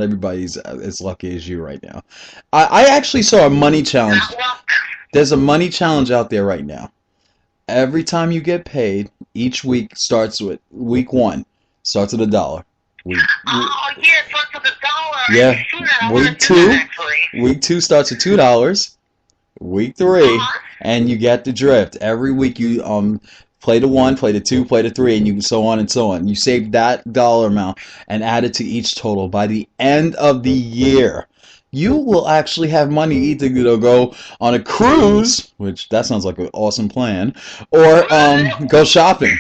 everybody's as lucky as you right now. I actually saw a money challenge. There's a money challenge out there right now. Every time you get paid, each week starts with week 1 starts at $1. Yeah, it starts with $1. Yeah. Week 2 starts at $2. Week 3, and you get the drift. Every week you play the 1, play the 2, play the 3, and you so on and so on. You save that dollar amount and add it to each total. By the end of the year, you will actually have money either to go on a cruise, which that sounds like an awesome plan, or go shopping.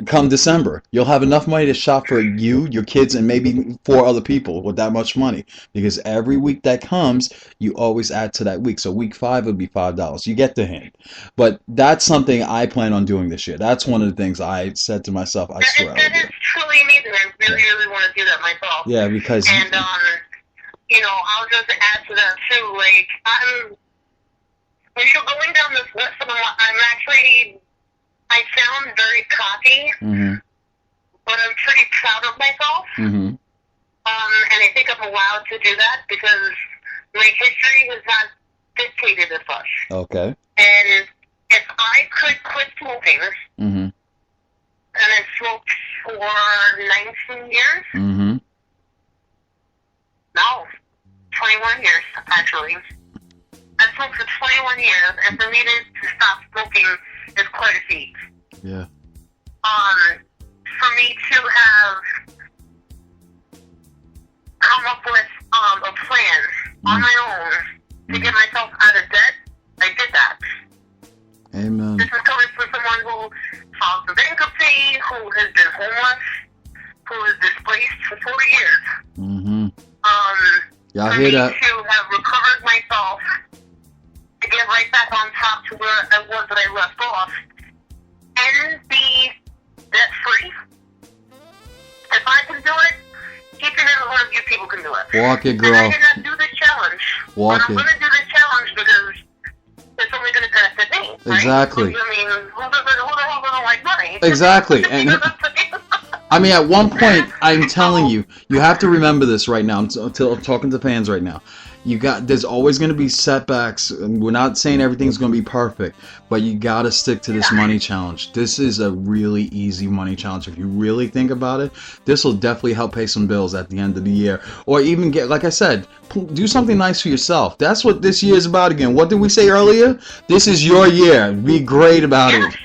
Come December, you'll have enough money to shop for you, your kids, and maybe 4 other people with that much money. Because every week that comes, you always add to that week. So week 5 would be $5. You get the hint. But that's something I plan on doing this year. That's one of the things I said to myself, I swear. That is truly amazing. I really, really want to do that myself. Yeah, because... And, I'll just add to that, too. Like, when you're going down this list, I sound very cocky, but I'm pretty proud of myself. And I think I'm allowed to do that because my history has not dictated as such. Okay. And if I could quit smoking, and I smoked for 19 years, no, 21 years, actually. I smoked for 21 years, and for me to stop smoking is quite a feat. Yeah. For me to have come up with a plan on my own to get myself out of debt, I did that. Amen. This is coming from someone who filed for bankruptcy, who has been homeless, who is displaced for 4 years. Yeah, I hear that. For me to have recovered myself, to get right back on top to where I was that I left off, and be debt-free. If I can do it, each and every one of you people can do it. Walk it, girl. And I did not do this challenge. Walk but I'm going to do this challenge because it's only going to benefit me. Right? Exactly. I mean, who the hell doesn't like money? Exactly. And I mean, at one point, I'm telling you, you have to remember this right now. I'm talking to fans right now. There's always going to be setbacks. We're not saying everything's going to be perfect, but you got to stick to this money challenge. This is a really easy money challenge. If you really think about it, this will definitely help pay some bills at the end of the year. Or even get, like I said, do something nice for yourself. That's what this year is about again. What did we say earlier? This is your year. Be great about it.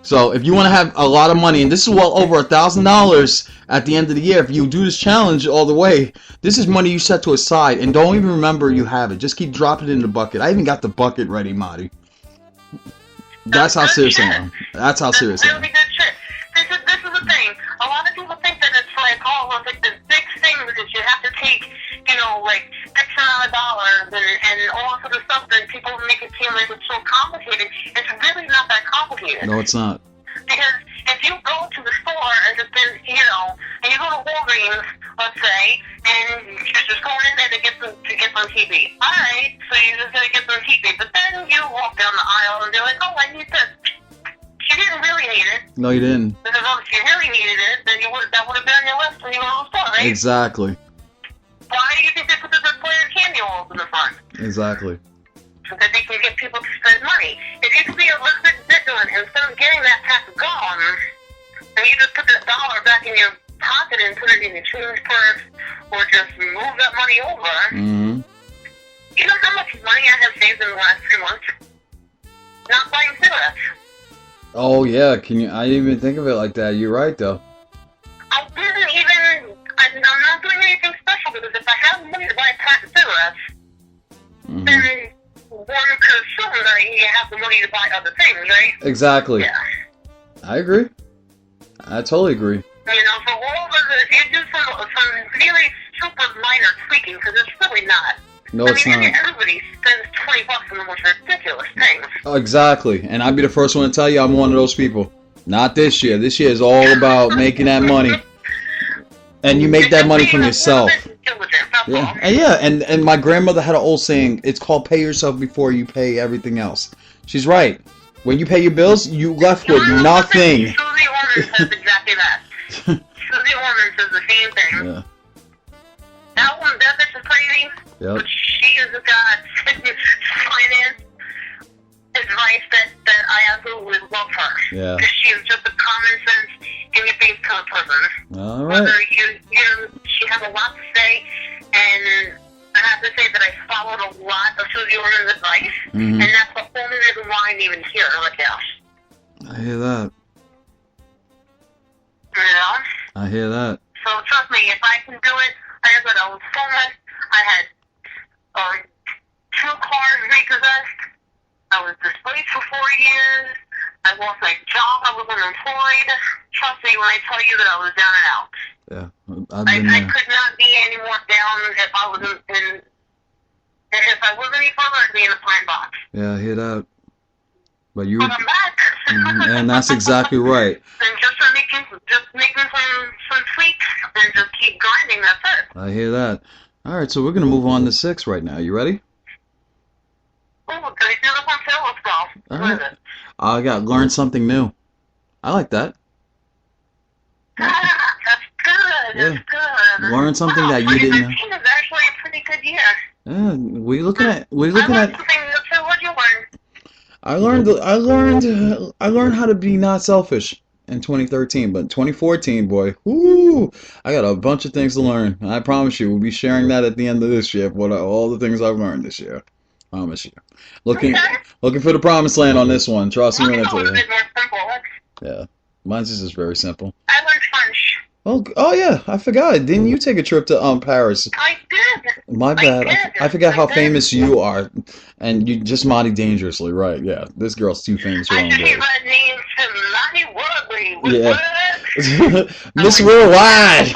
So if you want to have a lot of money, and this is well over $1,000 at the end of the year, if you do this challenge all the way, this is money you set to a side, and don't even remember you have it. Just keep dropping it in the bucket. I even got the bucket ready, Marty. That's how serious I am. That's how serious I am. Really good shit. This is the thing. A lot of people think that it's like, it's like this big thing that you have to take, like X amount of dollars and all this other stuff, and people make it seem like it's so complicated. It's really not that complicated. No, it's not. Because if you go to the store and and you go to Walgreens, let's say, and you're just going in there to get some TV. All right, so you're just going to get some TV. But then you walk down the aisle and you're like, oh, I need this. You didn't really need it. No, you didn't. Because if you really needed it, then that would have been on your list when you went to the store, right? Exactly. Why do you think they put the display of candy all in the front? Exactly. So that they can get people to spend money. If you could be a little bit vigilant, instead of getting that pack of gum, and you just put that dollar back in your pocket and put it in your change purse, or just move that money over. You know how much money I have saved in the last 3 months? Not buying cigarettes. Oh yeah, I didn't even think of it like that. You're right though. I'm not doing anything special because if I have money to buy a pack of cigarettes, then one could assume that you have the money to buy other things, right? Exactly. Yeah. I agree. I totally agree. For all of it, if you do some really super minor tweaking, because it's really not. No, it's not. Everybody spends $20 on the most ridiculous things. Oh, exactly. And I'd be the first one to tell you I'm one of those people. Not this year. This year is all about making that money. And you make that money from yourself. Yeah, and my grandmother had an old saying, it's called pay yourself before you pay everything else. She's right. When you pay your bills, you left with nothing. Susie Orman says exactly that. Susie Orman says the same thing. Yeah. Yep. But she has got finance advice that I absolutely love her. Yeah. Because she is just a common sense, give me things kind of person. All right. Whether she has a lot to say, and I have to say that I followed a lot of Susie Orman's advice, Mm-hmm. and that's the only reason why I'm even here right now. I hear that. You know? I hear that. So trust me, if I can do it, I was homeless. I had 2 cars repossessed. I was displaced for 4 years. I lost my job. I was unemployed. Trust me when I tell you that I was down and out. Yeah. I could not be any more down if I wasn't in. If I wasn't any further, I'd be in a pine box. Yeah, I hear that. But But I'm back. and that's exactly right. And just making some tweaks and just keep grinding. That's it. I hear that. All right, so we're gonna move on to 6 right now. You ready? Oh, can I do this one too? Let's go. All What is right. it? I got learn something new. I like that. That's good. Yeah. That's good. Learn something that you didn't know. 2013 is actually a pretty good year. Yeah, we looking at I learned something new too. What'd you learn? I learned how to be not selfish in 2013, but 2014, boy, whoo, I got a bunch of things to learn. I promise you, we'll be sharing that at the end of this year. What are all the things I've learned this year? Promise you. Looking for the promised land on this one. Trust me when I Mine's a tell little you. bit more simple. Yeah, mine's is just very simple. I learned French. Oh yeah, I forgot. Didn't you take a trip to Paris? I did. My bad. did. I forgot how I did. famous you are, and you just Monty dangerously, right? Yeah, this girl's too famous for her I own just good. hear that name to Lonnie Woodley. Yeah. Miss Worldwide.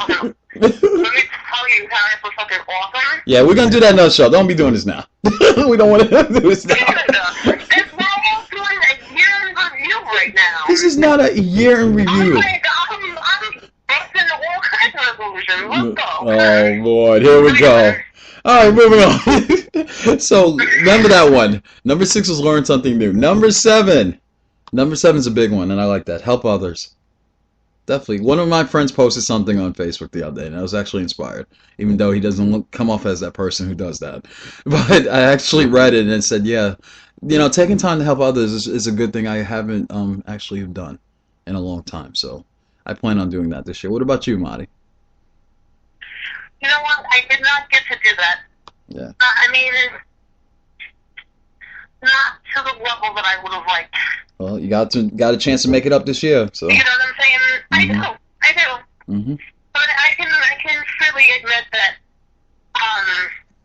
Let me tell you how it's fucking awesome. Yeah, we're gonna do that another show. Don't be doing this now. We don't want to do this now. We're almost doing a year in review right now. This is not a year in review. I'm busting all kinds of resolutions. Let's go. Oh boy, here we go. All right, moving on. So remember that one. Number 6 was learn something new. Number 7. Number 7's a big one, and I like that. Help others. Definitely. One of my friends posted something on Facebook the other day, and I was actually inspired, even though he doesn't come off as that person who does that. But I actually read it, and it said, yeah, taking time to help others is a good thing I haven't actually done in a long time. So I plan on doing that this year. What about you, Marty? You know what? I did not get to do that. Yeah. I mean, not to the level that I would have liked. Well, you got a chance to make it up this year. So. You know what I'm saying? Mhm. I do. Mm-hmm. But I can freely admit that,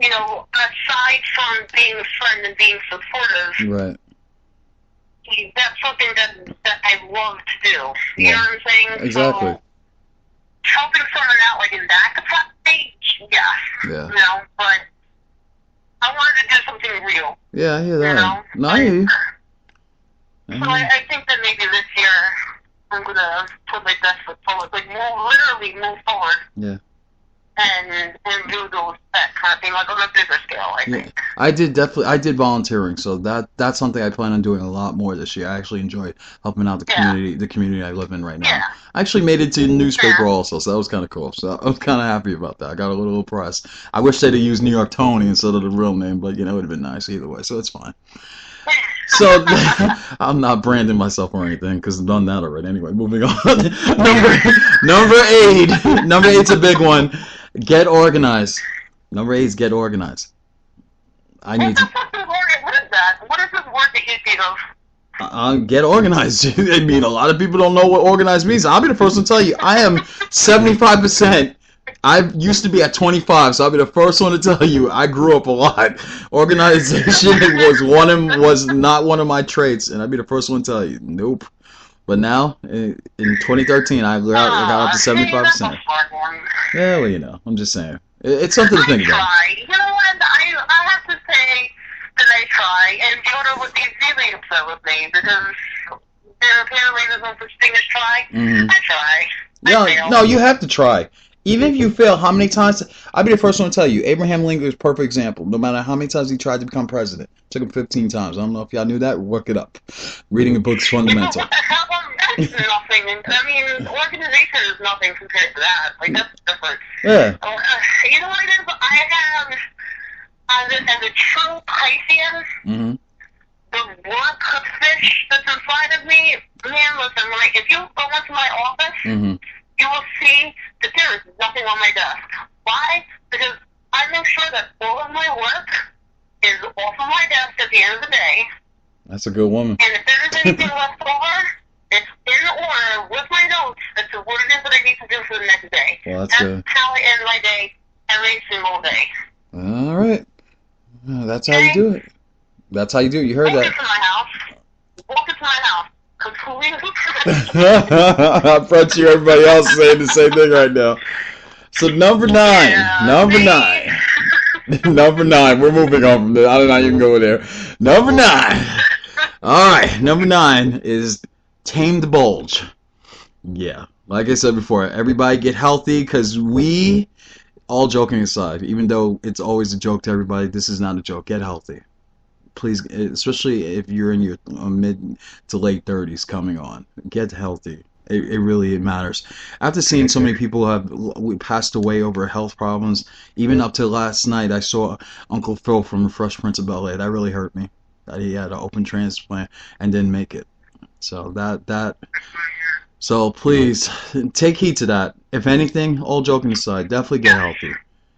aside from being a friend and being supportive, Right. that's something that I love to do. You Yeah. know what I'm saying? Exactly. So, helping someone out like in that capacity, yes. Yeah. But I wanted to do something real. Yeah, I hear that. You know? No, I hear you. So I think that maybe this year I'm going to put my best foot forward, like literally move forward. Yeah. And do that kind of thing, like on a bigger scale, I Yeah, think. I did volunteering, so that's something I plan on doing a lot more this year. I actually enjoy helping out the community I live in right now. Yeah. I actually made it to the newspaper also, so that was kind of cool. So I was kind of happy about that. I got a little impressed. I wish they'd have used New York Tony instead of the real name, but it would have been nice either way. So it's fine. So I'm not branding myself or anything because I've done that already. Anyway, moving on. Number 8. Number 8's a big one. Get organized. Number 8 is get organized. I need to What is that? What is this word that you think of? get organized. I mean, a lot of people don't know what organized means. I'll be the first one to tell you. I am 75%. I used to be at 25, so I'll be the first one to tell you I grew up a lot. Organization was not one of my traits, and I'll be the first one to tell you, nope. But now, in 2013, I got up to 75%. Yeah, well, I'm just saying. It's something to think about. I try. You know what? I have to say that I try, and Yoda would be really upset with me because apparently there's no such thing as try. Mm-hmm. I try. No, you have to try. Even if you fail, how many times? I'll be the first one to tell you. Abraham Lincoln is a perfect example. No matter how many times he tried to become president, it took him 15 times. I don't know if y'all knew that. Look it up. Reading a book is fundamental. That's nothing. I mean, organization is nothing compared to that. Like, that's different. Yeah. You know what it is? I have as a true Piscean, Mm-hmm. the work of fish that's inside of me, man, listen, like, if you go into my office, Mm-hmm. you will see that there is nothing on my desk. Why? Because I make sure that all of my work is off of my desk at the end of the day, That's a good woman. and if there is anything left over, it's in order with my notes as to what it is that I need to do for the next day. Well, that's That's good. how I end my day every single day. All right. That's how you do it. That's how you do it. You heard Walk that. into my house. Walk into my house. Completely. I bet you everybody else is saying the same thing right now. So number 9. Yeah, Number see? 9. Number 9. We're moving on from there. I don't know how you can go there. Number 9. All right. Number 9 is tame the bulge. Yeah. Like I said before, everybody get healthy because we, all joking aside, even though it's always a joke to everybody, this is not a joke. Get healthy. Please, especially if you're in your mid to late 30s coming on, get healthy. It really matters. After seeing so many people who have passed away over health problems, even up to last night, I saw Uncle Phil from the Fresh Prince of Bel-Air. That really hurt me. That he had an open transplant and didn't make it. So so please take heed to that. If anything, all joking aside, definitely get healthy.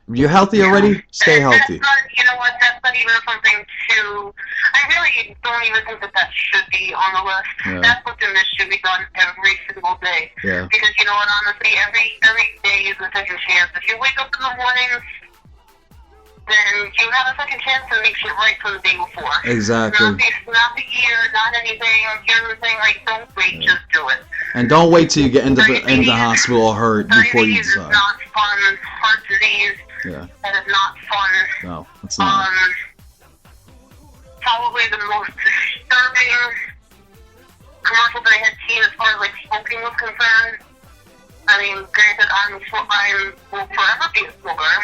If you're healthy already, stay healthy. That's not, you know what, that's not even something to, I really don't even think that should be on the list. Yeah. That's something that should be done every single day. Yeah. Because, you know what, honestly, every day is a second chance. If you wake up in the morning, then you have a second chance to make shit right from the day before. Exactly. Not the year, not anything. Here's the thing, like, don't wait, just do it. And don't wait till you get into the hospital or hurt before you Diabetes is decide. not fun. Heart disease, Yeah. that is not fun. No, it's not. Probably the most disturbing commercial that I had seen as far as like smoking was concerned. I mean, granted, I will forever be a smoker,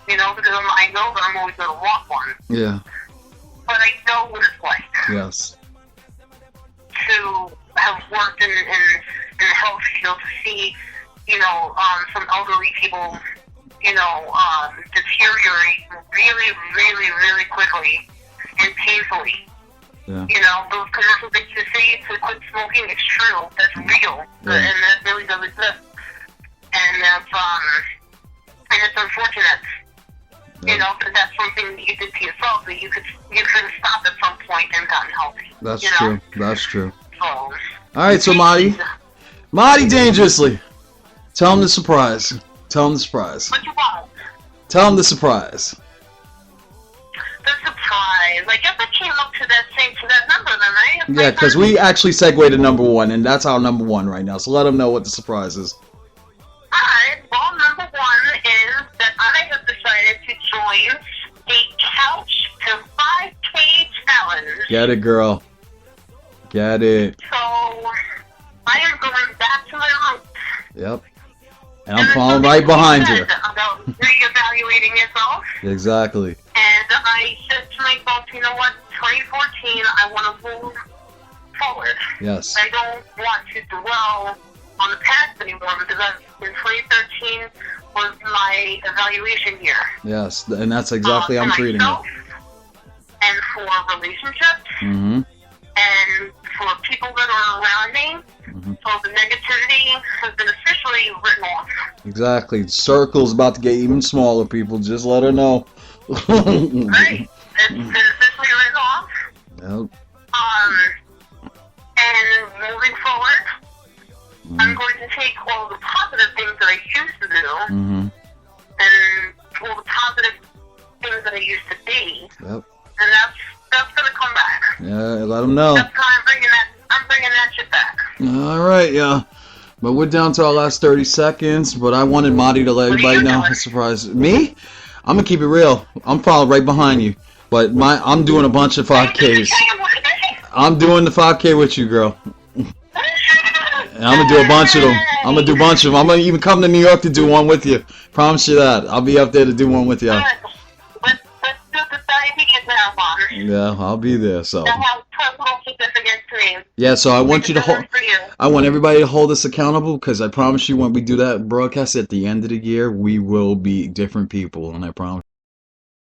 you know, because I know that I'm always going to want one. Yeah. But I know what it's like Yes. to have worked in the health field to see, you know, some elderly people, you know, deteriorate really, really, really quickly and painfully. Yeah. You know, those commercials that you see to quit smoking, it's true. That's real. Yeah. And that really does exist. And it's unfortunate. Yeah. You know, because that's something that you did to yourself that you could have stopped at some point and gotten healthy. That's you know? true. That's true. So, All right, so Marty Dangerously. Tell him the surprise. Tell him the surprise. what you want? Tell him the surprise. The surprise. I guess I came up to that number then, right? It's Yeah, like because we actually segued to number 1, and that's our number 1 right now. So let him know what the surprise is. Alright, well, number 1 is that I have decided to join the Couch to 5K challenge. Get it, girl. Get it. So, I am going back to my roots. Yep. And I'm following right behind you. About reevaluating yourself. Exactly. And I said to myself, you know what, 2014, I want to move forward. Yes. I don't want to dwell on the past anymore because in 2013 was my evaluation year. Yes. And that's exactly how I'm for treating it. myself and for relationships Mm-hmm. and for people that are around me. Mm-hmm. So the negativity has been officially written off. Exactly. Circle's about to get even smaller, people. Just let her know. Right? It's been officially written off. Yep. And moving forward, I'm going to take all the positive things that I used to do Mm-hmm. and all the positive things that I used to be, Yep. and that's going to come back. Yeah, let them know. That's how I'm bringing that shit back. All right, yeah. But we're down to our last 30 seconds, but I wanted Marty to let What are everybody you know. doing? Surprise. Me? I'm going to keep it real. I'm following right behind you. But I'm doing a bunch of 5Ks. I'm doing the 5K with you, girl. And I'm going to do a bunch of them. I'm going to do a bunch of them. I'm going to even come to New York to do one with you. Promise you that. I'll be up there to do one with you. Let's do the diabetes now, Mom. Yeah, I'll be there. So That has personal significance to me. yeah, so I want you to hold. For you. I want everybody to hold us accountable because I promise you, when we do that broadcast at the end of the year, we will be different people, and I promise.